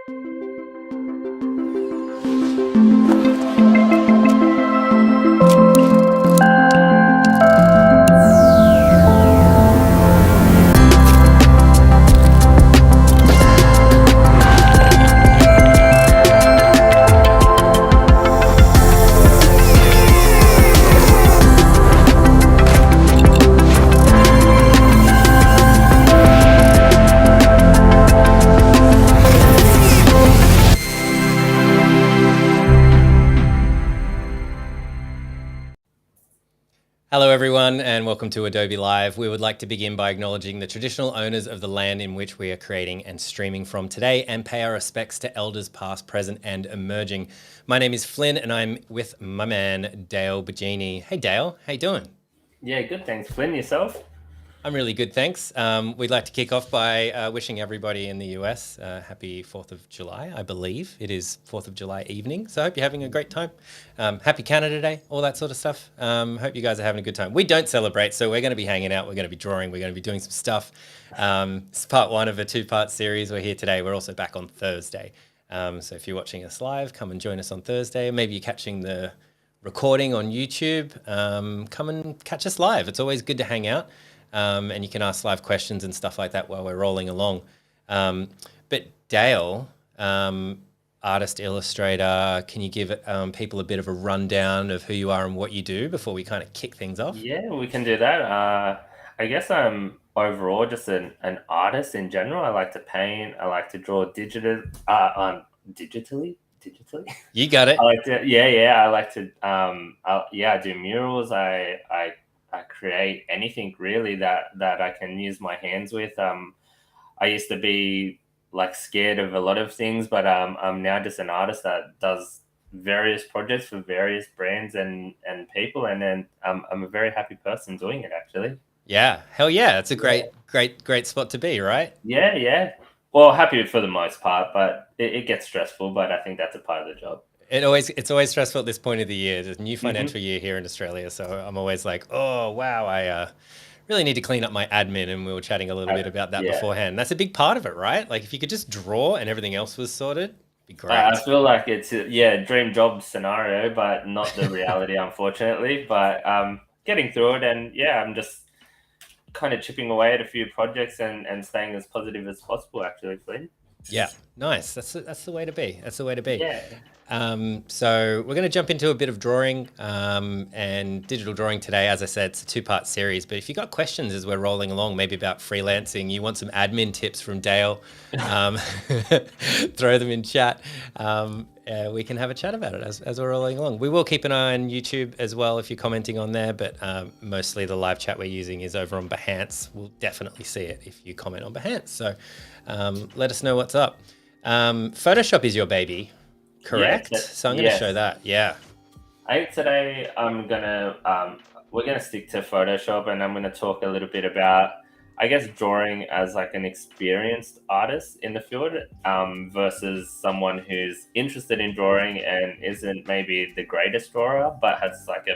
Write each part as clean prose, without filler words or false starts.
Hello everyone and welcome to Adobe Live. We would like to begin by acknowledging the traditional owners of the land in which we are creating and streaming from today and pay our respects to elders past, present and emerging. My name is Flynn and I'm with my man Dale Bigeni. Hey Dale, how you doing? Yeah, good. Thanks, Flynn. Yourself? I'm really good, thanks. We'd like to kick off by wishing everybody in the US happy 4th of July, I believe. It is 4th of July evening, so I hope you're having a great time. Happy Canada Day, all that sort of stuff. Hope you guys are having a good time. We don't celebrate, so we're going to be hanging out, we're going to be drawing, we're going to be doing some stuff. It's part one of a two-part series. We're here today. We're also back on Thursday. So if you're watching us live, come and join us on Thursday. Maybe you're catching the recording on YouTube. Come and catch us live. It's always good to hang out. And you can ask live questions and stuff like that while we're rolling along. But Dale, artist, illustrator, can you give people a bit of a rundown of who you are and what you do before we kind of kick things off? Yeah, we can do that. I guess I'm overall just an artist in general. I like to paint. I like to draw digitally. You got it. I like to, yeah. I like to, I do murals. I create anything really that I can use my hands with. I used to be like scared of a lot of things, but I'm now just an artist that does various projects for various brands and people, and then I'm a very happy person doing it actually. Yeah, hell yeah. It's a great spot to be, right? Yeah. Well, happy for the most part, but it gets stressful, but I think that's a part of the job. It's always stressful at this point of the year. There's a new financial year here in Australia, so I'm always like, oh wow, I really need to clean up my admin, and we were chatting a little bit about that beforehand. That's a big part of it, right? Like if you could just draw and everything else was sorted, it'd be great. I feel like it's a dream job scenario, but not the reality, unfortunately. But getting through it, and I'm just kind of chipping away at a few projects and staying as positive as possible. Actually, Flynn. Yeah, nice. That's the way to be. That's the way to be. Yeah. So we're going to jump into a bit of drawing and digital drawing today. As I said, it's a two-part series, but if you've got questions as we're rolling along, maybe about freelancing, you want some admin tips from Dale, throw them in chat. We can have a chat about it as we're rolling along. We will keep an eye on YouTube as well if you're commenting on there, but mostly the live chat we're using is over on Behance. We'll definitely see it if you comment on Behance. So let us know what's up. Photoshop is your baby. Correct. So I'm going to show that. Yeah. I think today we're gonna stick to Photoshop, and I'm gonna talk a little bit about, I guess, drawing as like an experienced artist in the field versus someone who's interested in drawing and isn't maybe the greatest drawer, but has like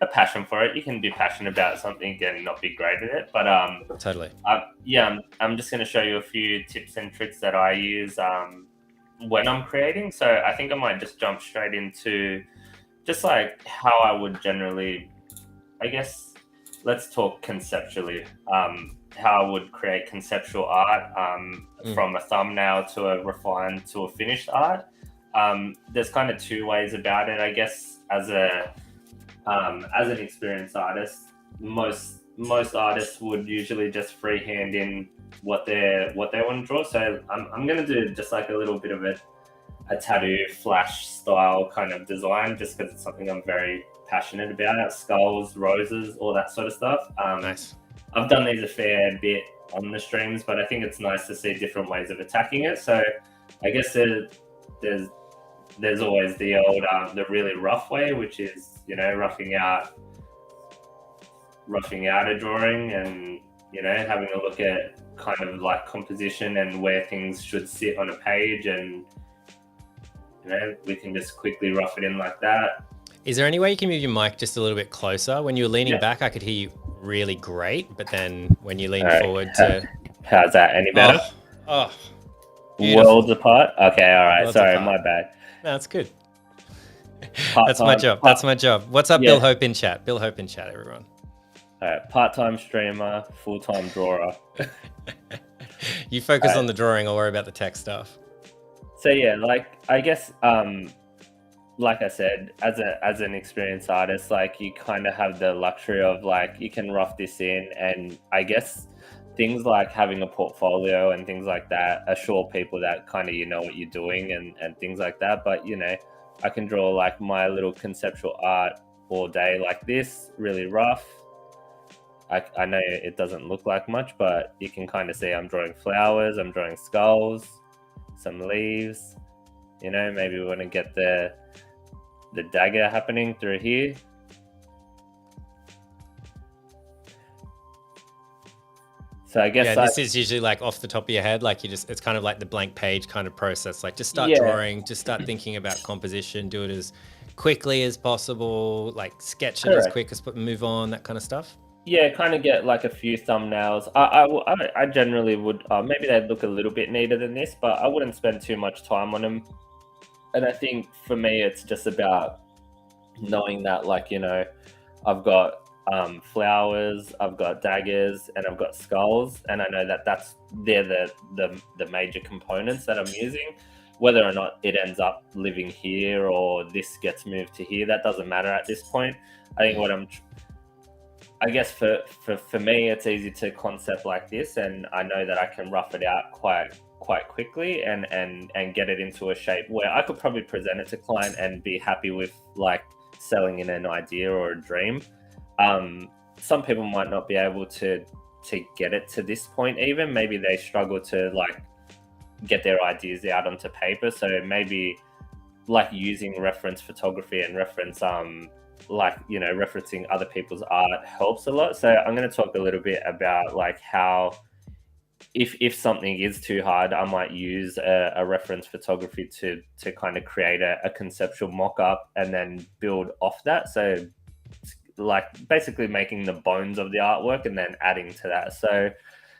a passion for it. You can be passionate about something and not be great at it, but totally. I'm just gonna show you a few tips and tricks that I use when I'm creating. So I think I might just jump straight into just like how I would generally, I guess, let's talk conceptually, how I would create conceptual art from a thumbnail to a refined to a finished art. There's kind of two ways about it, I guess. As an experienced artist, most artists would usually just freehand in what they want to draw. So I'm going to do just like a little bit of a tattoo flash style kind of design, just because it's something I'm very passionate about. Skulls, roses, all that sort of stuff. Nice. I've done these a fair bit on the streams, but I think it's nice to see different ways of attacking it. So I guess there's always the old the really rough way, which is roughing out a drawing, and having a look at kind of like composition and where things should sit on a page, and we can just quickly rough it in like that. Is there any way you can move your mic just a little bit closer? When you were leaning back, I could hear you really great, but then when you lean forward to... How's that? Any better? Beautiful. Worlds apart. Okay, all right. Worlds Sorry, apart. my bad. No, that's good. That's Part-time- my job. That's my job. What's up, Yeah. Bill Hope in chat? Bill Hope in chat, everyone. All right, part-time streamer, full-time drawer. You focus on the drawing. I'll worry about the tech stuff. So yeah, like I guess, like I said, as an experienced artist, like you kind of have the luxury of like you can rough this in, and I guess things like having a portfolio and things like that assure people that kind of you know what you're doing and things like that. But you know, I can draw like my little conceptual art all day like this, really rough. I know it doesn't look like much, but you can kind of see I'm drawing flowers, I'm drawing skulls, some leaves. You know, maybe we want to get the dagger happening through here. So I guess this is usually like off the top of your head, like it's kind of like the blank page kind of process. Like just start drawing, just start thinking about composition, do it as quickly as possible, like sketch it as quick as move on, that kind of stuff. Yeah, kind of get like a few thumbnails. I generally would, maybe they'd look a little bit neater than this, but I wouldn't spend too much time on them. And I think for me, it's just about knowing that, like, you know, I've got flowers, I've got daggers, and I've got skulls, and I know that they're the major components that I'm using. Whether or not it ends up living here or this gets moved to here, that doesn't matter at this point. I think I guess for me, it's easy to concept like this, and I know that I can rough it out quite quickly and get it into a shape where I could probably present it to client and be happy with like selling in an idea or a dream. Some people might not be able to get it to this point even. Maybe they struggle to like get their ideas out onto paper. So maybe like using reference photography and reference like, you know, referencing other people's art helps a lot. So I'm going to talk a little bit about like how if something is too hard, I might use a reference photography to kind of create a conceptual mock-up and then build off that. So like basically making the bones of the artwork and then adding to that. So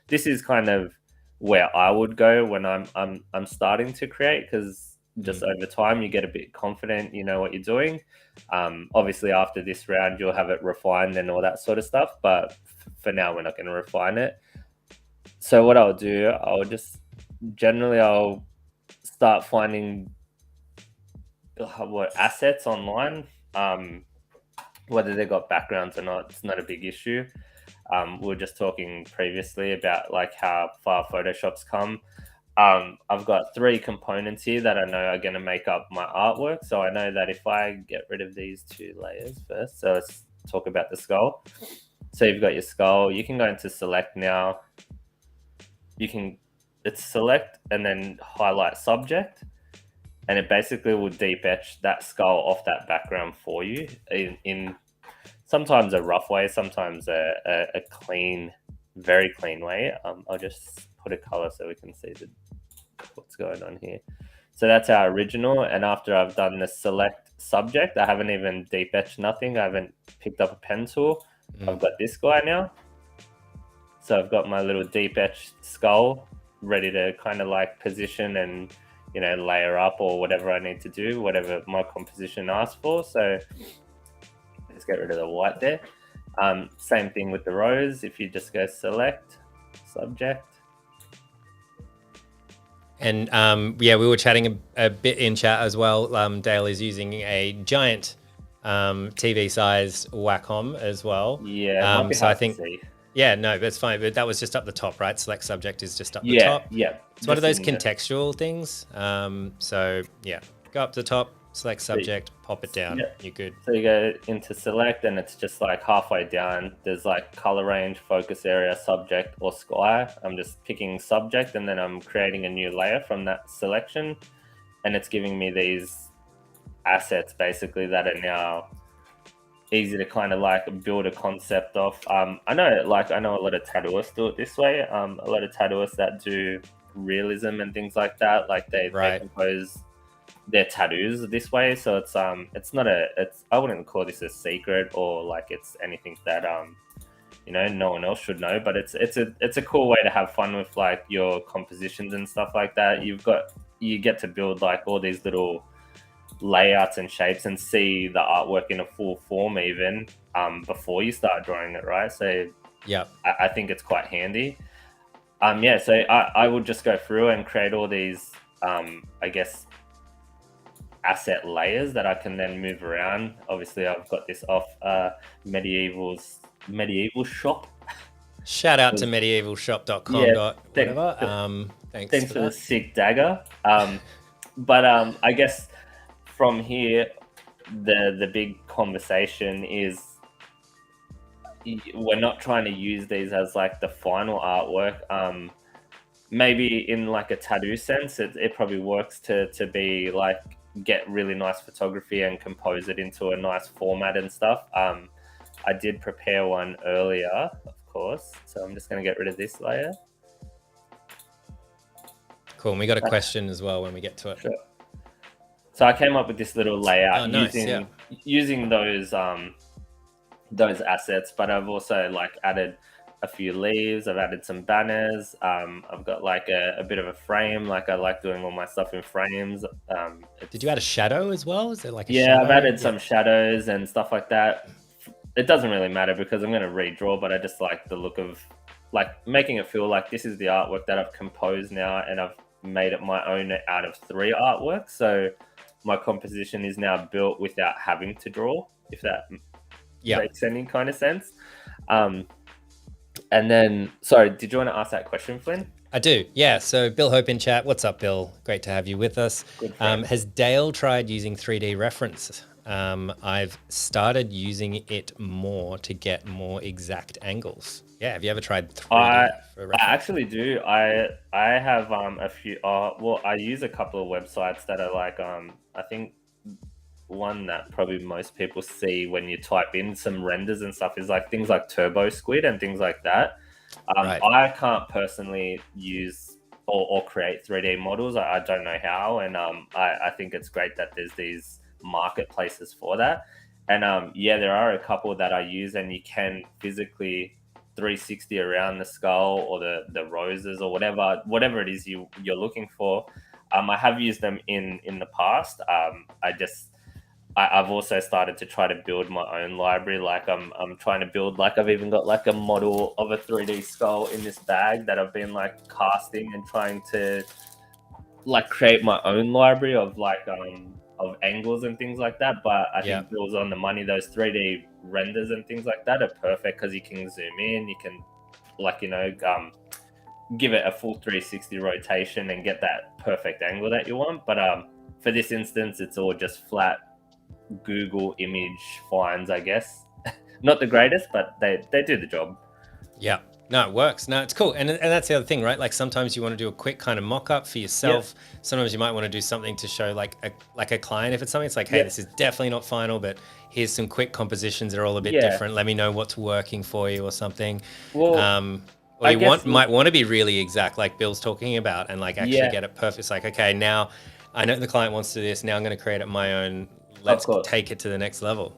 this is kind of where I would go when I'm starting to create, because just over time you get a bit confident, you know what you're doing. Obviously after this round you'll have it refined and all that sort of stuff, but for now we're not going to refine it. So what I'll do, I'll start finding assets online, whether they've got backgrounds or not. It's not a big issue. We were just talking previously about like how far Photoshop's come. I've got 3 components here that I know are going to make up my artwork. So I know that if I get rid of these 2 layers first, so let's talk about the skull. So you've got your skull. You can go into select now. It's select and then highlight subject, and it basically will deep etch that skull off that background for you in sometimes a rough way, sometimes a clean, very clean way. I'll just put a color so we can see what's going on here. So that's our original, and after I've done the select subject, I haven't even deep etched nothing. I haven't picked up a pen tool. I've got this guy now. So I've got my little deep etched skull ready to kind of like position and, you know, layer up or whatever I need to do, whatever my composition asks for. So let's get rid of the white there. Same thing with the rose. If you just go select, subject. And we were chatting a bit in chat as well. Dale is using a giant TV-sized Wacom as well. Yeah, so I think... Yeah, no, that's fine. But that was just up the top, right? Select subject is just up the top. Yeah. It's one of those contextual things. So yeah, go up to the top, select subject, pop it down. You're good. So you go into select and it's just like halfway down. There's like color range, focus area, subject, or sky. I'm just picking subject and then I'm creating a new layer from that selection. And it's giving me these assets basically that are now easy to kind of like build a concept of. I know a lot of tattooists do it this way. A lot of tattooists that do realism and things like that, like they compose their tattoos this way. So it's not I wouldn't call this a secret or like it's anything that no one else should know, but it's a cool way to have fun with like your compositions and stuff like that. You get to build like all these little layouts and shapes and see the artwork in a full form even before you start drawing it, right? So Yeah. I think it's quite handy. So I would just go through and create all these I guess asset layers that I can then move around. Obviously I've got this off medieval shop. Shout out to medievalshop.com. Yeah, Whatever. Thanks for the that. sick dagger. But I guess from here, the big conversation is we're not trying to use these as like the final artwork. Maybe in like a tattoo sense, it probably works to be like get really nice photography and compose it into a nice format and stuff. I did prepare one earlier, of course, so I'm just going to get rid of this layer. Cool. And we got a question as well when we get to it. Sure. So I came up with this little layout using those assets, but I've also like added a few leaves. I've added some banners. I've got like a bit of a frame. Like I like doing all my stuff in frames. Did you add a shadow as well? Is there like a shadow? I've added some shadows and stuff like that. It doesn't really matter because I'm going to redraw, but I just like the look of like making it feel like this is the artwork that I've composed now, and I've made it my own out of 3 artworks. So my composition is now built without having to draw, if that makes any kind of sense. And then, sorry, did you want to ask that question, Flynn? I do, yeah. So Bill Hope in chat. What's up, Bill? Great to have you with us. Has Dale tried using 3D reference? I've started using it more to get more exact angles. Yeah, have you ever tried 3D for reference? I actually do. I have a few. I use a couple of websites that are like I think one that probably most people see when you type in some renders and stuff is like things like Turbo Squid and things like that. Right. I can't personally use or create 3D models. I don't know how, and I think it's great that there's these marketplaces for that. And there are a couple that I use, and you can physically 360 around the skull or the roses or whatever it is you're looking for. I have used them in the past. I've also started to try to build my own library. Like I'm trying to build, like I've even got like a model of a 3D skull in this bag that I've been like casting and trying to like create my own library of like of angles and things like that. But I think Bill's on the money. Those 3D renders and things like that are perfect because you can zoom in, you can give it a full 360 rotation and get that perfect angle that you want. But for this instance, it's all just flat Google image finds, I guess. Not the greatest, but they do the job. Yeah. No, it works. No, it's cool. And that's the other thing, right? Like sometimes you want to do a quick kind of mock-up for yourself. Yeah. Sometimes you might want to do something to show like a client. If it's something, it's like, hey, this is definitely not final, but here's some quick compositions that are all a bit different. Let me know what's working for you or something. Well, or you might want to be really exact, like Bill's talking about, and like actually get it perfect. It's like, okay, now I know the client wants to do this. Now I'm going to create it my own. Let's take it to the next level.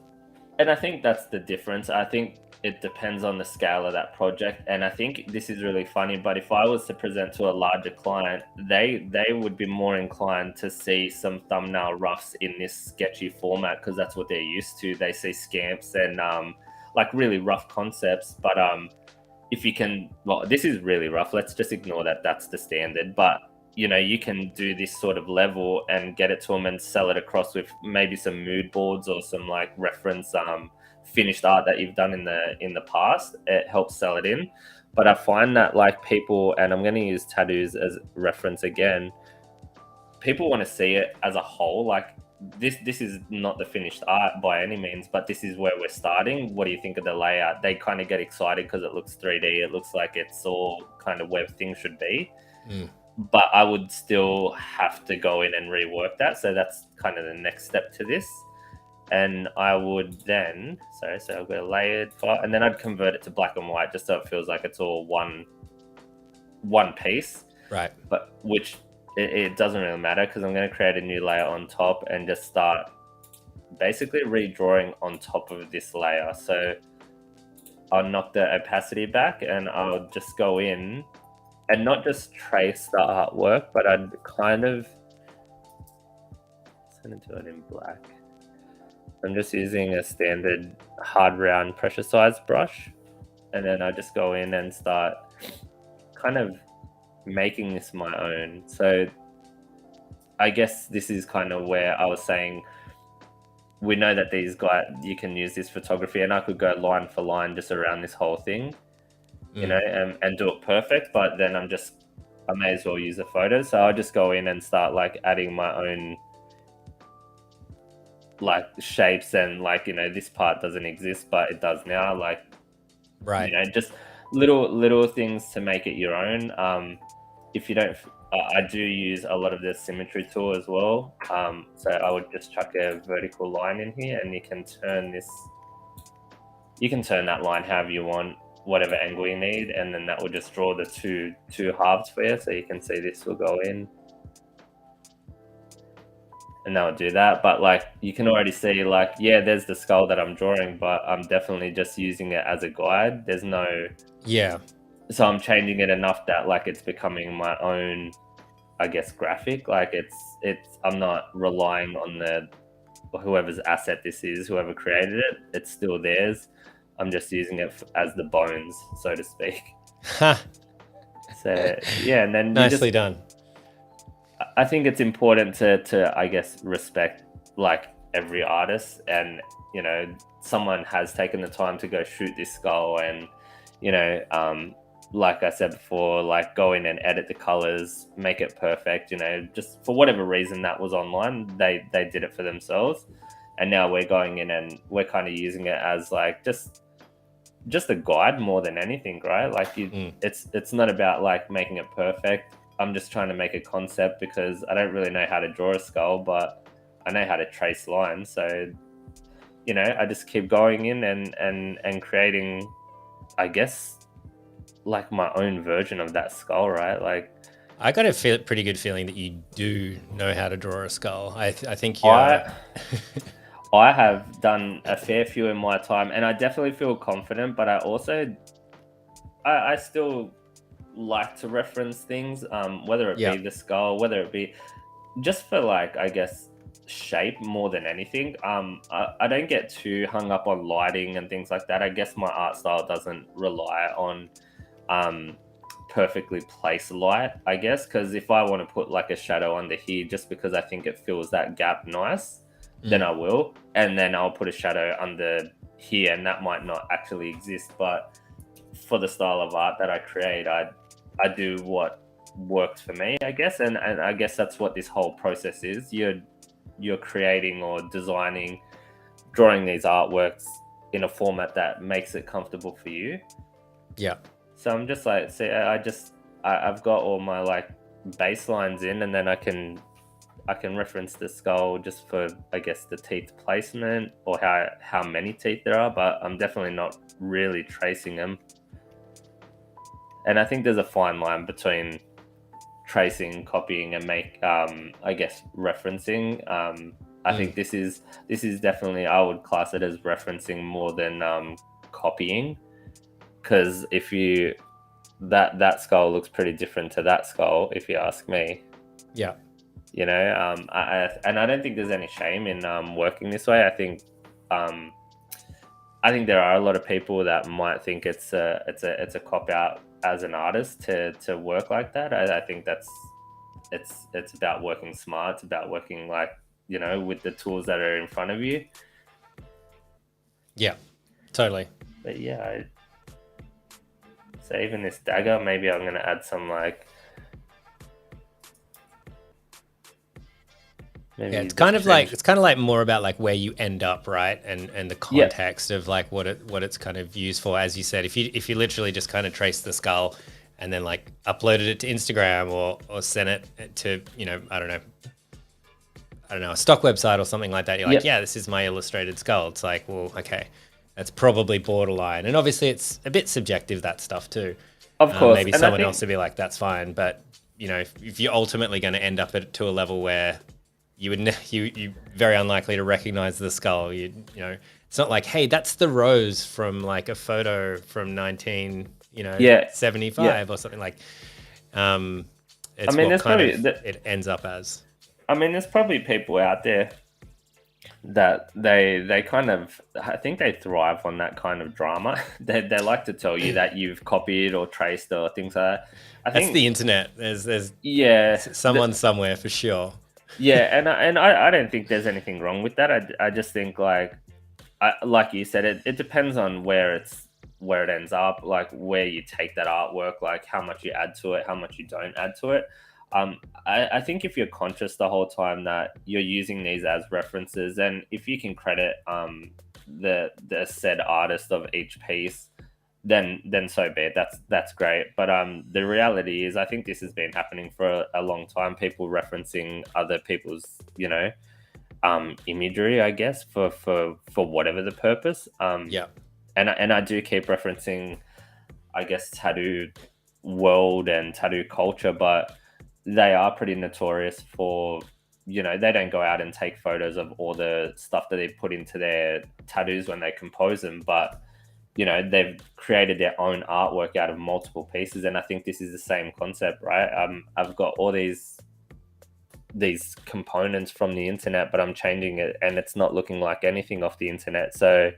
And I think that's the difference. I think it depends on the scale of that project. And I think this is really funny, but if I was to present to a larger client, they would be more inclined to see some thumbnail roughs in this sketchy format because that's what they're used to. They see scamps and like really rough concepts. But if you can, this is really rough. Let's just ignore that. That's the standard. But you can do this sort of level and get it to them and sell it across with maybe some mood boards or some like reference finished art that you've done in the past. It helps sell it in. But I find that like people, and I'm going to use tattoos as reference again, people want to see it as a whole. Like this is not the finished art by any means, but this is where we're starting. What do you think of the layout? They kind of get excited because it looks 3D. It looks like it's all kind of where things should be. But I would still have to go in and rework that. So that's kind of the next step to this. And I would then, so I'll go layered file, and then I'd convert it to black and white just so it feels like it's all one piece. Right. But which it doesn't really matter because I'm going to create a new layer on top and just start basically redrawing on top of this layer. So I'll knock the opacity back, and I'll just go in and not just trace the artwork, but I'd kind of send it to it in black. I'm just using a standard hard round pressure size brush, and then I just go in and start kind of making this my own. So I guess this is kind of where I was saying, we know that these guys, you can use this photography, and I could go line for line just around this whole thing, you know, and do it perfect. But then I may as well use a photo. So I'll just go in and start like adding my own like shapes, and like, you know, this part doesn't exist, but it does now. Like, Right. you know, just little things to make it your own. If you don't, I do use a lot of the symmetry tool as well. So I would just chuck a vertical line in here, and you can turn that line however you want, whatever angle you need, and then that will just draw the two halves for you. So you can see this will go in, and that will do that. But like, you can already see, like, yeah, there's the skull that I'm drawing, but I'm definitely just using it as a guide. There's no, so I'm changing it enough that like it's becoming my own, I guess, graphic. Like it's I'm not relying on whoever's asset this is, whoever created it. It's still theirs. I'm just using it as the bones, so to speak. So yeah, and then nicely done. I think it's important to I guess respect like every artist, and you know, someone has taken the time to go shoot this skull, and you know, like I said before, like go in and edit the colors, make it perfect. You know, just for whatever reason that was online, they did it for themselves, and now we're going in and we're kind of using it as like just a guide more than anything, right? Like it's not about like making it perfect. I'm just trying to make a concept, because I don't really know how to draw a skull, but I know how to trace lines. So, you know, I just keep going in and creating, I guess, like my own version of that skull, right? Like, I got a pretty good feeling that you do know how to draw a skull. I think you're... I have done a fair few in my time, and I definitely feel confident, but I also, I still like to reference things, whether it be the skull, whether it be just for like, I guess, shape more than anything. I don't get too hung up on lighting and things like that. I guess my art style doesn't rely on perfectly placed light, I guess, because if I want to put like a shadow under here just because I think it fills that gap nice, then I will, and then I'll put a shadow under here, and that might not actually exist. But for the style of art that I create, I do what works for me, I guess, and I guess that's what this whole process is. You're creating or designing, drawing these artworks in a format that makes it comfortable for you. Yeah. So I'm just like, see, I've got all my like baselines in, and then I can reference the skull just for, I guess, the teeth placement or how many teeth there are, but I'm definitely not really tracing them. And I think there's a fine line between tracing, copying, and I guess, referencing. I think this is definitely, I would class it as referencing more than copying, because if that skull looks pretty different to that skull, if you ask me. Yeah. You know, I don't think there's any shame in working this way. I think there are a lot of people that might think it's a cop out as an artist to work like that. I think it's about working smart. It's about working, like, you know, with the tools that are in front of you. Yeah, totally. But yeah, so even this dagger, maybe I'm gonna add some like. Yeah, it's kind of like more about like where you end up, right? And the context of like what it's kind of used for. As you said, if you literally just kind of trace the skull and then like uploaded it to Instagram or sent it to, you know, I don't know, a stock website or something like that, you're like, yeah, this is my illustrated skull. It's like, well, okay, that's probably borderline. And obviously it's a bit subjective, that stuff too. Of course. Maybe someone else would be like, that's fine. But, you know, if you're ultimately going to end up to a level where you very unlikely to recognize the skull, you know, It's not like, hey, that's the rose from like a photo from 19, Yeah, 75 or something like. I It's mean, what there's kind probably of it ends up as. there's probably people out there that they kind of, I think they thrive on that kind of drama. They like to tell you that you've copied or traced or things like that. I That's think the internet. There's yeah, someone somewhere for sure. yeah, and I don't think there's anything wrong with that. I just think like you said, it depends on where it ends up, like where you take that artwork, like how much you add to it, how much you don't add to it. I think if you're conscious the whole time that you're using these as references, and if you can credit the said artist of each piece, then so be it. That's great. But the reality is, I think this has been happening for a long time. People referencing other people's imagery, I guess, for whatever the purpose. Yeah. And I do keep referencing, I guess, tattoo world and tattoo culture, but they are pretty notorious for, they don't go out and take photos of all the stuff that they put into their tattoos when they compose them, but they've created their own artwork out of multiple pieces. And I think this is the same concept, right? I've got all these components from the internet, but I'm changing it and it's not looking like anything off the internet. So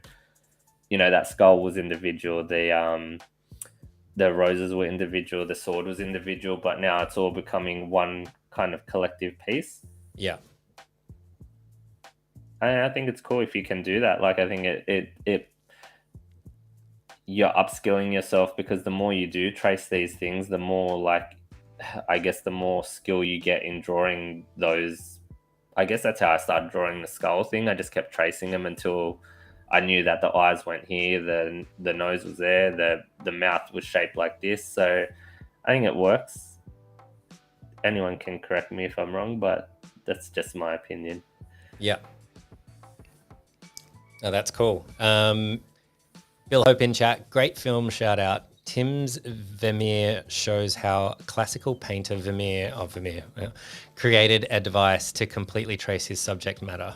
that skull was individual, the roses were individual, the sword was individual, but now it's all becoming one kind of collective piece. Yeah. I think it's cool if you can do that. Like, I think it you're upskilling yourself, because the more you do trace these things, the more, like, I guess, the more skill you get in drawing those. I guess that's how I started drawing the skull thing. I just kept tracing them until I knew that the eyes went here, the nose was there, the mouth was shaped like this. So I think it works. Anyone can correct me if I'm wrong, but that's just my opinion. Yeah. Oh, that's cool. Bill Hope in chat, great film, shout out. Tim's Vermeer shows how classical painter Vermeer created a device to completely trace his subject matter.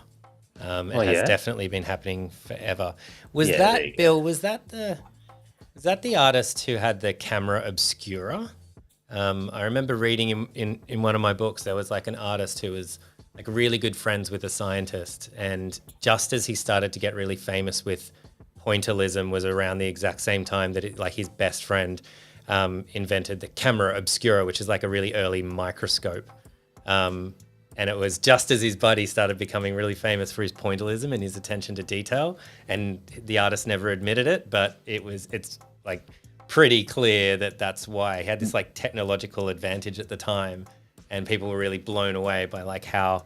It has definitely been happening forever. Was that the artist who had the camera obscura? I remember reading in one of my books, there was like an artist who was like really good friends with a scientist, and just as he started to get really famous with pointillism was around the exact same time that his best friend invented the camera obscura, which is like a really early microscope. And it was just as his buddy started becoming really famous for his pointillism and his attention to detail. And the artist never admitted it, but it's like pretty clear that that's why he had this like technological advantage at the time. And people were really blown away by like how,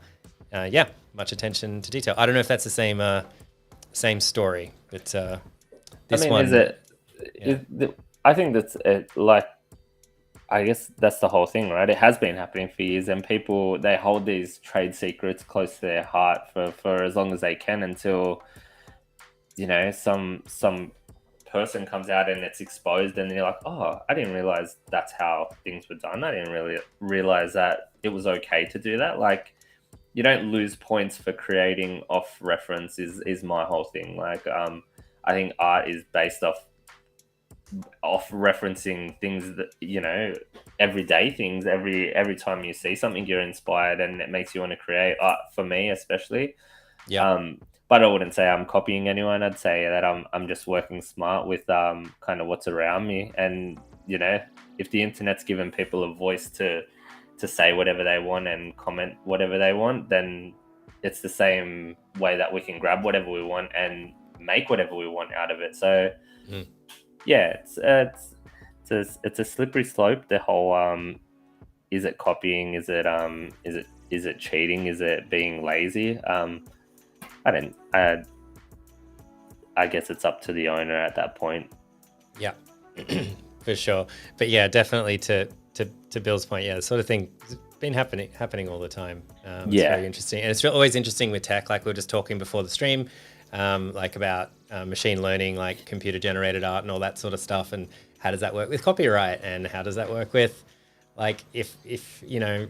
much attention to detail. I don't know if that's the same story, but this one. Is it? I think that's like, I guess that's the whole thing, right? It has been happening for years, and people, they hold these trade secrets close to their heart for as long as they can, until some person comes out and it's exposed, and they're like, oh, I didn't realize that's how things were done. I didn't really realize that it was okay to do that. Like, you don't lose points for creating off reference is my whole thing. Like, I think art is based off referencing things that, everyday things. Every time you see something, you're inspired, and it makes you want to create art, for me especially. But I wouldn't say I'm copying anyone. I'd say that I'm just working smart with kind of what's around me. And if the internet's given people a voice to say whatever they want and comment whatever they want, then it's the same way that we can grab whatever we want and make whatever we want out of it. So it's a slippery slope. The whole is it copying? Is it cheating? Is it being lazy? I guess it's up to the owner at that point. Yeah, for sure. But yeah, definitely to Bill's point, the sort of thing has been happening all the time. It's very interesting, and it's always interesting with tech. Like we were just talking before the stream, like about machine learning, like computer generated art and all that sort of stuff, and how does that work with copyright, and how does that work with, like, if you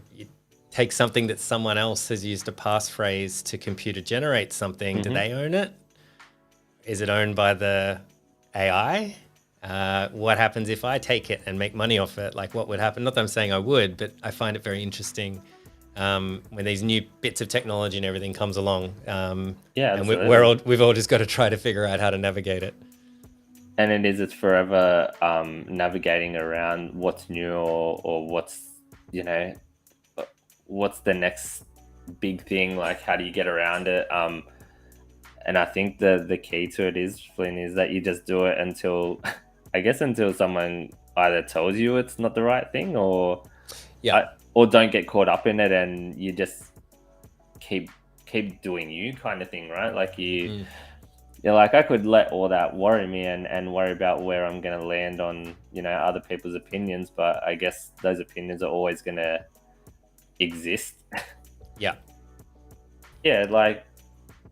take something that someone else has used a passphrase to computer generate something, do they own it? is it owned by the AI? What happens if I take it and make money off it? Like, what would happen? Not that I'm saying I would, but I find it very interesting when these new bits of technology and everything comes along. Yeah, and absolutely. we've all just got to try to figure out how to navigate it. And it's forever navigating around what's new or what's, you know, what's the next big thing, like how do you get around it. And I think the key to it is, Flynn, is that you just do it until I guess until someone either tells you it's not the right thing, or or don't get caught up in it, and you just keep doing you, kind of thing, right? Like you're like, I could let all that worry me and worry about where I'm going to land on, you know, other people's opinions, but I guess those opinions are always going to exist. Yeah. Yeah, like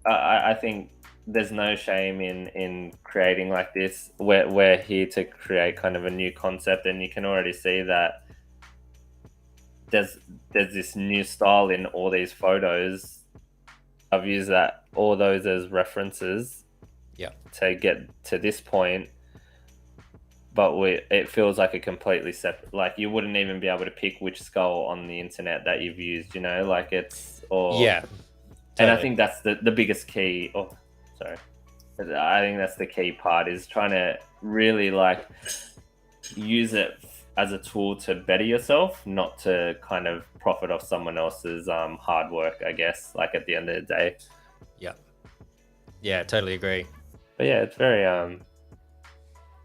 I think there's no shame in creating like this. We're here to create kind of a new concept, and you can already see that there's this new style in all these photos. I've used all those as references to get to this point, but it feels like a completely separate, like you wouldn't even be able to pick which skull on the internet that you've used, you know, like totally. And I think that's the biggest key. Oh, sorry. I think that's the key part, is trying to really like use it as a tool to better yourself, not to kind of profit off someone else's hard work, I guess, like at the end of the day. Yeah, totally agree. But yeah, it's very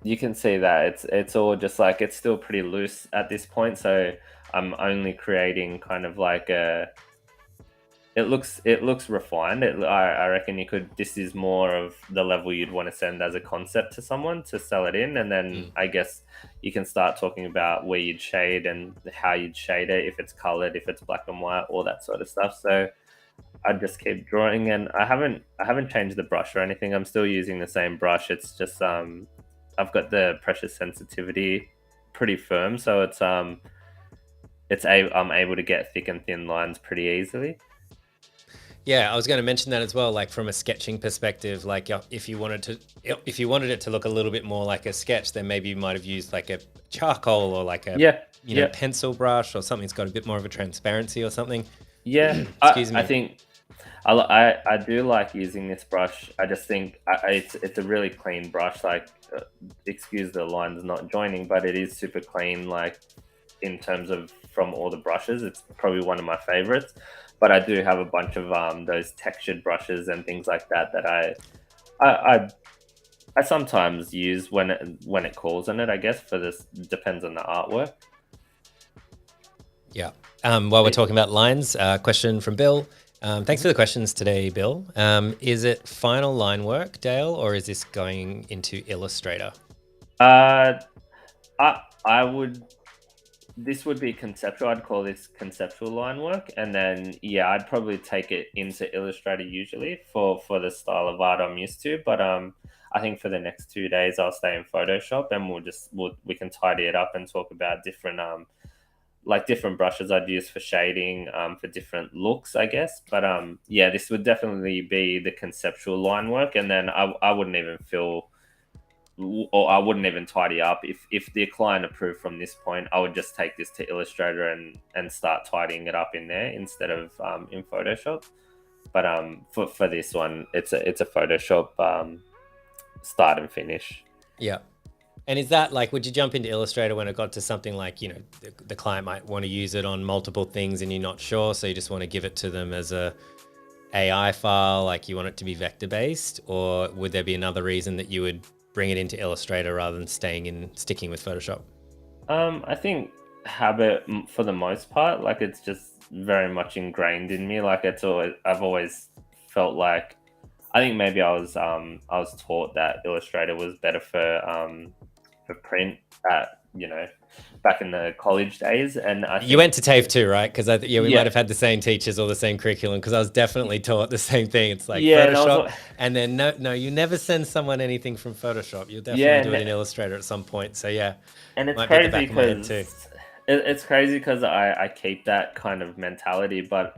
you can see that it's all just like, it's still pretty loose at this point, so I'm only creating kind of like it looks refined. I reckon this is more of the level you'd want to send as a concept to someone to sell it in, and then I guess you can start talking about where you'd shade and how you'd shade it, if it's colored, if it's black and white, all that sort of stuff. So I just keep drawing, and I haven't changed the brush or anything. I'm still using the same brush. It's just I've got the pressure sensitivity pretty firm, so I'm able to get thick and thin lines pretty easily. Yeah, I was going to mention that as well. Like from a sketching perspective, like if you wanted it to look a little bit more like a sketch, then maybe you might have used like a charcoal or like a pencil brush or something that's got a bit more of a transparency or something. Yeah, Excuse me. I think I do like using this brush. I just think it's a really clean brush. Like, excuse the lines not joining, but it is super clean. Like in terms of from all the brushes, it's probably one of my favorites. But I do have a bunch of those textured brushes and things like that I sometimes use when it calls on it. I guess for this, depends on the artwork. Yeah. While we're talking about lines, question from Bill. Thanks for the questions today, Bill. Is it final line work, Dale, or is this going into Illustrator? This would be conceptual. I'd call this conceptual line work, and then I'd probably take it into Illustrator usually for the style of art I'm used to. But I think for the next 2 days I'll stay in Photoshop, and we can tidy it up and talk about different different brushes I'd use for shading, for different looks, I guess. But this would definitely be the conceptual line work, and then I wouldn't even I wouldn't even tidy up. If the client approved from this point, I would just take this to Illustrator and start tidying it up in there instead of in Photoshop. But for this one, it's a Photoshop start and finish. Yeah. And is that like, would you jump into Illustrator when it got to something like, you know, the client might want to use it on multiple things and you're not sure, so you just want to give it to them as a AI file, like you want it to be vector based, or would there be another reason that you would bring it into Illustrator rather than sticking with Photoshop? I think habit for the most part. Like, it's just very much ingrained in me. Like, I've always felt like, I think maybe I was taught that Illustrator was better for print at, you know, back in the college days. And you went to TAFE too, right? Because we might have had the same teachers or the same curriculum, because I was definitely taught the same thing. It's like Photoshop, and then no, you never send someone anything from Photoshop. You'll definitely do it in Illustrator at some point. So and it's crazy because I keep that kind of mentality, but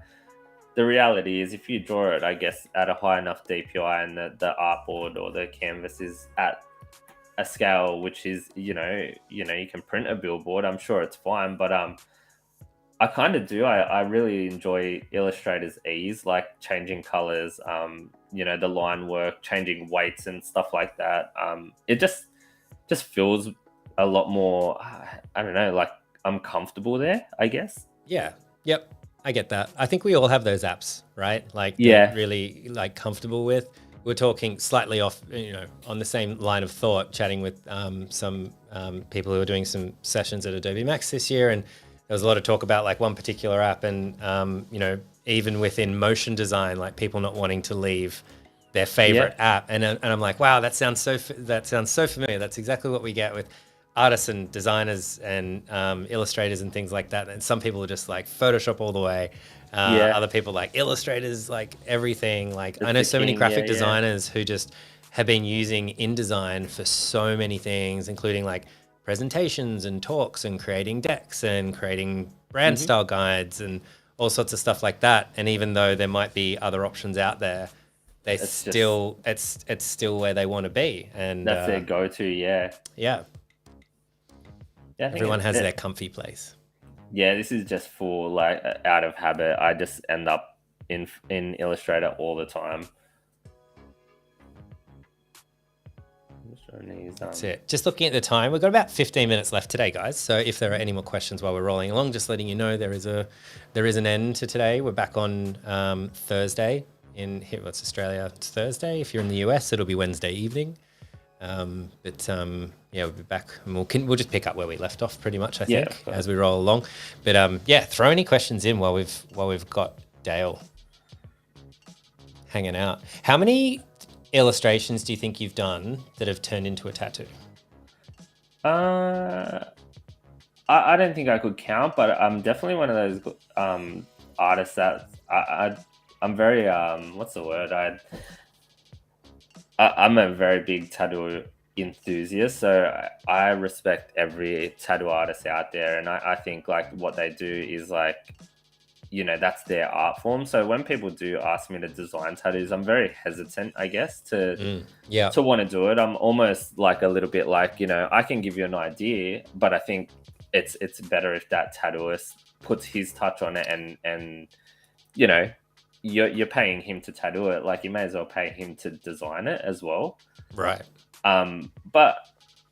the reality is if you draw it, I guess, at a high enough DPI and the artboard or the canvas is at a scale which is, you can print a billboard, I'm sure it's fine. But I kind of do. I really enjoy Illustrator's ease, like changing colors, the line work, changing weights and stuff like that. It just feels a lot more, I don't know, like I'm comfortable there, I guess. Yeah. Yep. I get that. I think we all have those apps, right? Like Yeah. really like comfortable with. We're talking slightly off, on the same line of thought, chatting with some people who are doing some sessions at Adobe Max this year, and there was a lot of talk about like one particular app, and even within motion design, like people not wanting to leave their favorite app, and I'm like, wow, that sounds so familiar. That's exactly what we get with artists and designers and illustrators and things like that. And some people are just like Photoshop all the way. Other people like illustrators, like everything. Like I know so many graphic designers who just have been using InDesign for so many things, including like presentations and talks and creating decks and creating brand style guides and all sorts of stuff like that. And even though there might be other options out there, it's still where they want to be. And that's their go-to. Yeah. I think everyone has their comfy place. Yeah, this is just for like out of habit. I just end up in Illustrator all the time. That's it. Just looking at the time, we've got about 15 minutes left today, guys. So if there are any more questions while we're rolling along, just letting you know there is an end to today. We're back on Thursday in here. What's Australia? It's Thursday. If you're in the US, it'll be Wednesday evening. We'll be back and we'll just pick up where we left off pretty much, I think, as we roll along. But throw any questions in while we've got Dale hanging out. How many illustrations do you think you've done that have turned into a tattoo? I don't think I could count, but I'm definitely one of those artists that I'm very what's the word? I'm a very big tattoo enthusiast, so I respect every tattoo artist out there, and I think like what they do is like, that's their art form. So when people do ask me to design tattoos, I'm very hesitant, I guess, to want to do it. I'm almost like a little bit like, I can give you an idea, but I think it's better if that tattooist puts his touch on it, and you're paying him to tattoo it, like you may as well pay him to design it as well. Right. But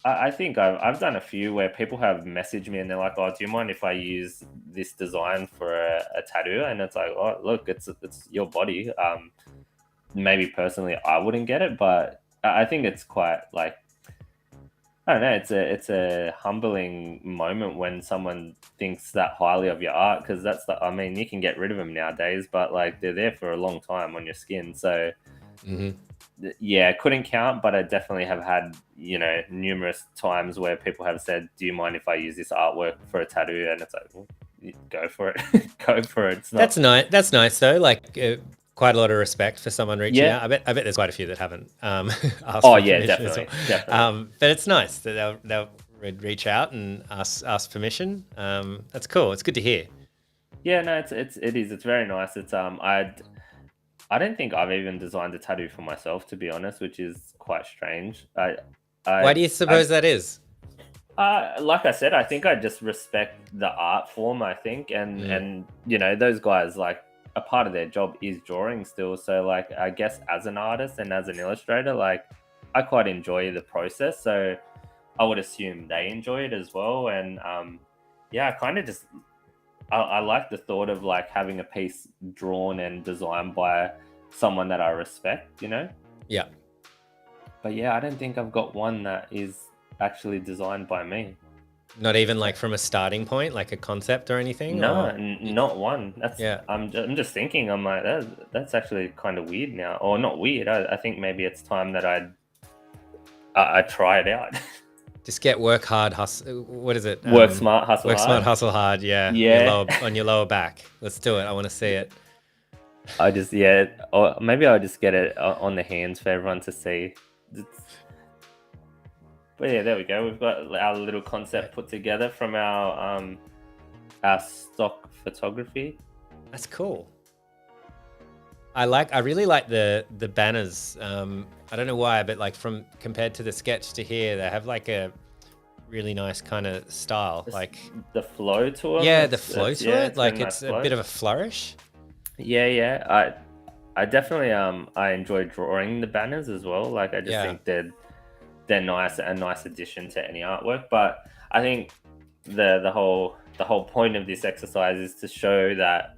I think I've done a few where people have messaged me and they're like, oh, do you mind if I use this design for a tattoo? And it's like, oh, look, it's your body. Maybe personally I wouldn't get it, but I think it's quite like, I don't know, it's a humbling moment when someone thinks that highly of your art, because you can get rid of them nowadays, but like they're there for a long time on your skin. So couldn't count, but I definitely have had, numerous times where people have said, do you mind if I use this artwork for a tattoo? And it's like, well, go for it. Go for it. That's nice though. Like quite a lot of respect for someone reaching out. I bet there's quite a few that haven't asked for permission definitely. But it's nice that they'll reach out and ask permission. That's cool. It's good to hear. Yeah, no, it is. It's very nice. It's I don't think I've even designed a tattoo for myself, to be honest, which is quite strange. Why do you suppose that is? Like I said, I think I just respect the art form, I think. And those guys, like, a part of their job is drawing still. So, like, I guess as an artist and as an illustrator, like, I quite enjoy the process. So I would assume they enjoy it as well. And I kind of just... I like the thought of like having a piece drawn and designed by someone that I respect, Yeah. But I don't think I've got one that is actually designed by me. Not even like from a starting point, like a concept or anything? No, not one. I'm just thinking, I'm like, that's actually kind of weird now. Or not weird. I think maybe it's time that I try it out. Just get work hard, hustle. What is it? Work smart, hustle hard. Work smart, hustle hard. Yeah. On your lower back. Let's do it. I want to see it. Or maybe I'll just get it on the hands for everyone to see. But there we go. We've got our little concept put together from our stock photography. That's cool. I really like the banners. I don't know why, but like from compared to the sketch to here, they have like a really nice kind of style. Like the flow to them. yeah, the flow to it. It's got a Like nice it's a flow. bit of a flourish. Yeah. I definitely I enjoy drawing the banners as well. Like I just Yeah. think they're nice, a nice addition to any artwork. But I think the whole point of this exercise is to show that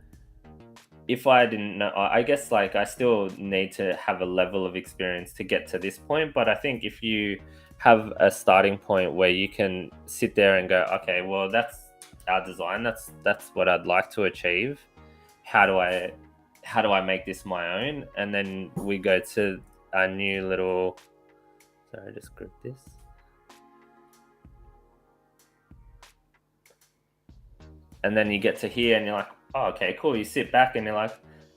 if I didn't know, I guess like I still need to have a level of experience to get to this point. But I think if you have a starting point where you can sit there and go, okay, well that's our design. That's what I'd like to achieve. How do I make this my own? And then we go to a new little. Sorry, just grip this. And then you get to here and you're like, oh, okay, cool. You sit back and you're like,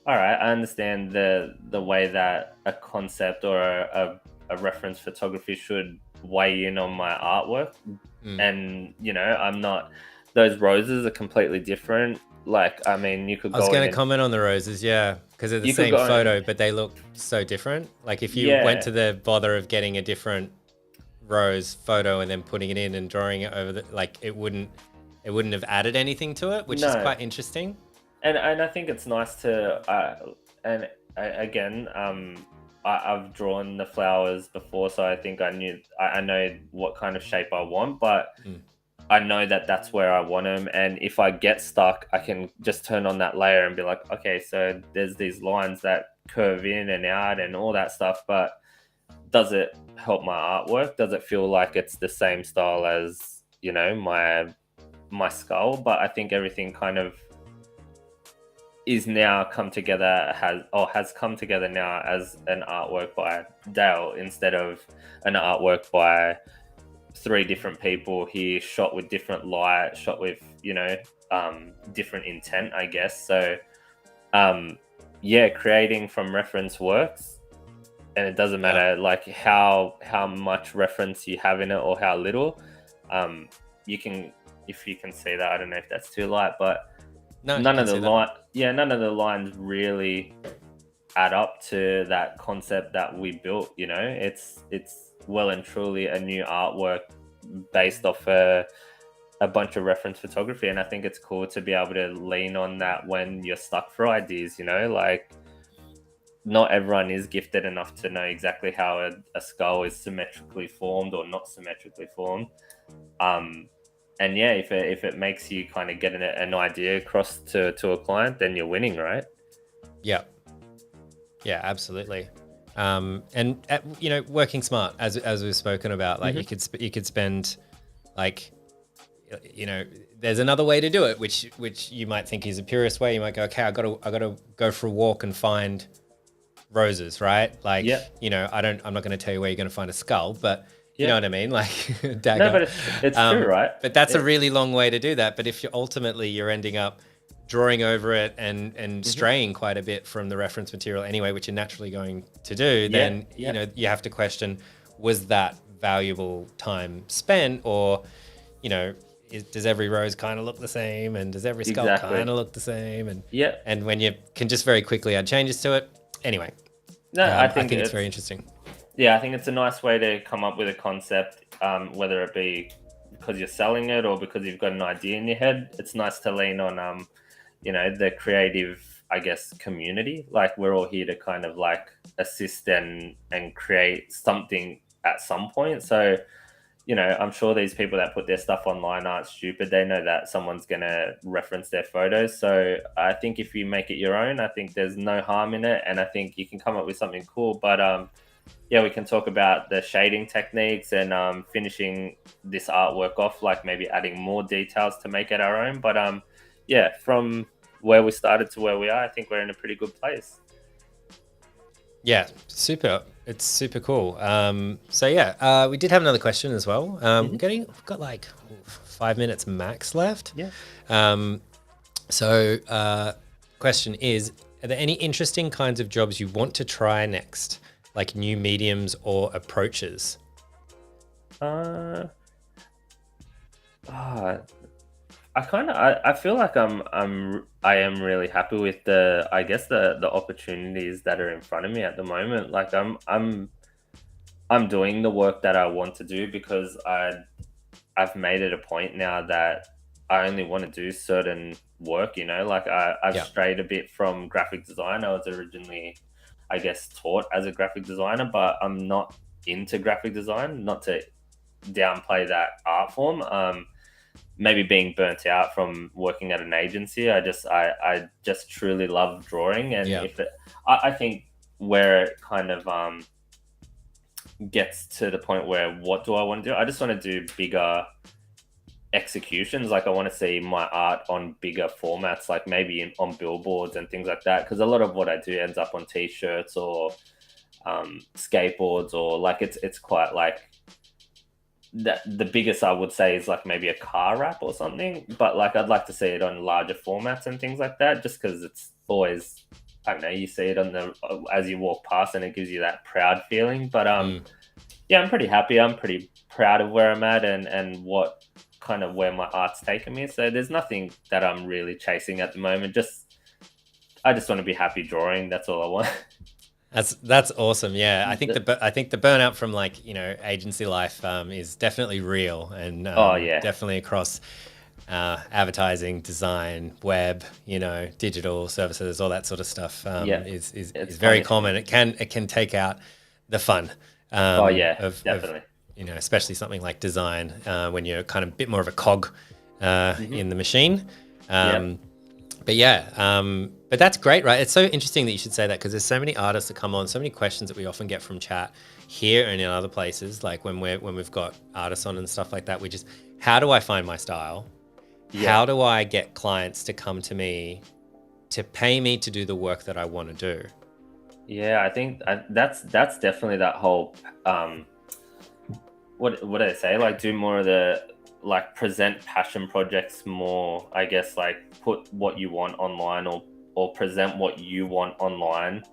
all right, I understand the way that a concept or a reference photography should weigh in on my artwork. And, I'm not, those roses are completely different. Like, I mean, you could go. I was going to comment on the roses, yeah, because they're the same photo, but they look so different. Like if you went to the bother of getting a different rose photo and then putting it in and drawing it over like it wouldn't have added anything to it, which is quite interesting. And I think it's nice to again, I've drawn the flowers before, so I think I know what kind of shape I want, but I know that that's where I want them. And if I get stuck, I can just turn on that layer and be like, okay, so there's these lines that curve in and out and all that stuff, but does it help my artwork? Does it feel like it's the same style as, my skull? But I think everything kind of is now come together, has come together now as an artwork by Dale instead of an artwork by 3 different people here, shot with different light, shot with different intent, I guess. So creating from reference works, and it doesn't matter like how much reference you have in it or how little. You can, if you can see that, I don't know if that's too light, but none of the lines really add up to that concept that we built. It's well and truly a new artwork based off a bunch of reference photography, and I think it's cool to be able to lean on that when you're stuck for ideas. Like not everyone is gifted enough to know exactly how a skull is symmetrically formed or not symmetrically formed. And if it makes you kind of get an idea across to a client, then you're winning, right? Yeah absolutely. And working smart, as we've spoken about, like you could spend like, there's another way to do it, which you might think is a purist way. You might go, okay, I gotta go for a walk and find roses, right? Like, I'm not going to tell you where you're going to find a skull, but you know what I mean? Like dagger. No, but it's true, right? But that's a really long way to do that. But if you're ending up drawing over it and straying quite a bit from the reference material anyway, which you're naturally going to do, then you have to question, was that valuable time spent, or does every rose kind of look the same, and does every skull kind of look the same, and when you can just very quickly add changes to it. Anyway, I think it's very interesting. Yeah, I think it's a nice way to come up with a concept, whether it be because you're selling it or because you've got an idea in your head. It's nice to lean on the creative, I guess, community. Like we're all here to kind of like assist and create something at some point. So, I'm sure these people that put their stuff online aren't stupid. They know that someone's going to reference their photos. So I think if you make it your own, I think there's no harm in it. And I think you can come up with something cool. But we can talk about the shading techniques and finishing this artwork off, like maybe adding more details to make it our own. But from where we started to where we are, I think we're in a pretty good place. Yeah, super. It's super cool. We did have another question as well. We've got like 5 minutes max left. Yeah. Question is, are there any interesting kinds of jobs you want to try next, like new mediums or approaches? I feel like I am really happy with the, I guess, the opportunities that are in front of me at the moment. Like I'm doing the work that I want to do because I've made it a point now that I only want to do certain work, like I've Yeah. strayed a bit from graphic design. I was originally, I guess, taught as a graphic designer, but I'm not into graphic design, not to downplay that art form. Maybe being burnt out from working at an agency. I just truly love drawing. And Yeah. I think where it kind of gets to the point where, what do I want to do? I just want to do bigger executions. Like I want to see my art on bigger formats, like maybe on billboards and things like that, because a lot of what I do ends up on t-shirts or skateboards, or like it's quite like the biggest I would say is like maybe a car wrap or something, but like I'd like to see it on larger formats and things like that, just because it's always, I don't know, you see it on the as you walk past and it gives you that proud feeling. But yeah, I'm pretty happy. I'm pretty proud of where I'm at and what kind of where my art's taken me. So there's nothing that I'm really chasing at the moment. I just want to be happy drawing. That's all I want. That's awesome. Yeah, I think the burnout from like agency life is definitely real, and Oh yeah, definitely across advertising, design, web, digital services, all that sort of stuff is very common. It can take out the fun. Oh yeah, definitely. Especially something like design when you're kind of a bit more of a cog in the machine. But yeah, but that's great, right? It's so interesting that you should say that, because there's so many artists that come on, so many questions that we often get from chat here and in other places, like when we've got artists on and stuff like that. How do I find my style? Yeah. How do I get clients to come to me to pay me to do the work that I want to do? Yeah, I think that's definitely that whole what do they say? Like do more of the like present passion projects more, I guess, like put what you want online or present what you want online,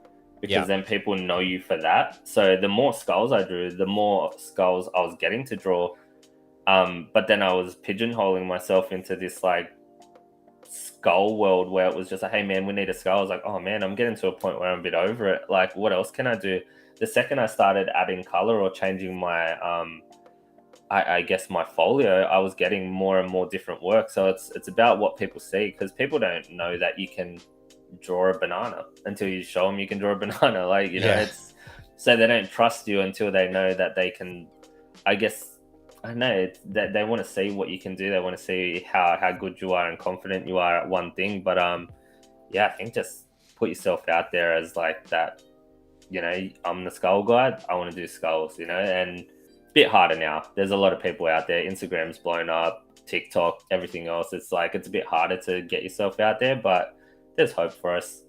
because then people know you for that. So the more skulls I drew, the more skulls I was getting to draw. But then I was pigeonholing myself into this like skull world where it was just like, hey man, we need a skull. I was like, oh man, I'm getting to a point where I'm a bit over it. Like, what else can I do? The second I started adding color or changing my I guess my folio, I was getting more and more different work. So it's about what people see, because people don't know that you can draw a banana until you show them you can draw a banana. Like, it's so they don't trust you until they know that they can. I guess I know that they want to see what you can do. They want to see how good you are and confident you are at one thing. But yeah, I think just put yourself out there as like that. I'm the skull guy. I want to do skulls. And bit harder now. There's a lot of people out there. Instagram's blown up, TikTok, everything else. It's like it's a bit harder to get yourself out there, but there's hope for us,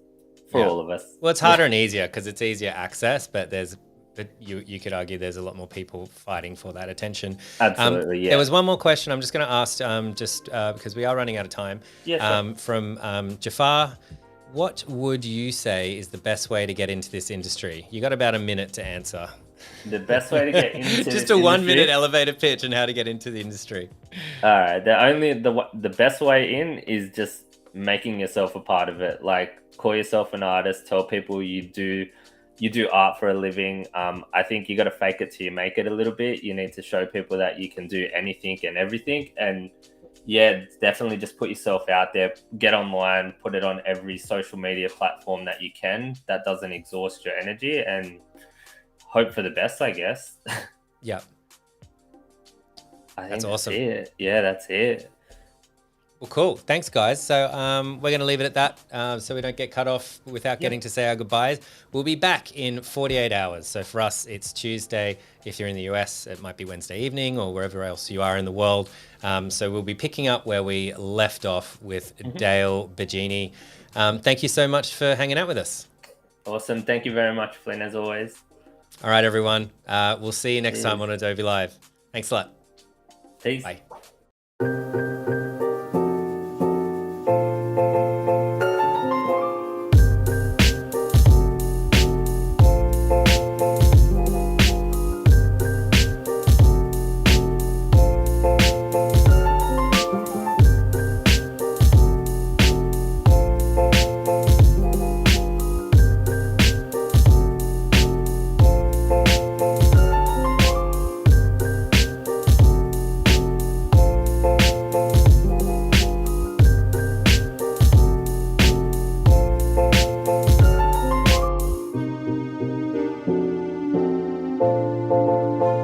for all of us. Well, it's harder and easier because it's easier access, but you could argue there's a lot more people fighting for that attention. Absolutely, yeah. There was one more question I'm just going to ask, because we are running out of time. Yeah, sure. From Jafar. What would you say is the best way to get into this industry? You got about a minute to answer. The best way to get into just a 1 minute elevator pitch on how to get into the industry. All right. The best way in is just making yourself a part of it. Like, call yourself an artist. Tell people you do art for a living. I think you got to fake it till you make it a little bit. You need to show people that you can do anything and everything. And yeah, definitely just put yourself out there. Get online. Put it on every social media platform that you can. That doesn't exhaust your energy, and hope for the best, I guess. Yeah. I think that's awesome. Yeah, that's it. Well, cool. Thanks, guys. So we're going to leave it at that so we don't get cut off without getting to say our goodbyes. We'll be back in 48 hours. So for us, it's Tuesday. If you're in the US, it might be Wednesday evening or wherever else you are in the world. So we'll be picking up where we left off with Dale Bigeni. Thank you so much for hanging out with us. Awesome. Thank you very much, Flynn, as always. All right, everyone. We'll see you next time on Adobe Live. Thanks a lot. Peace. Bye. you.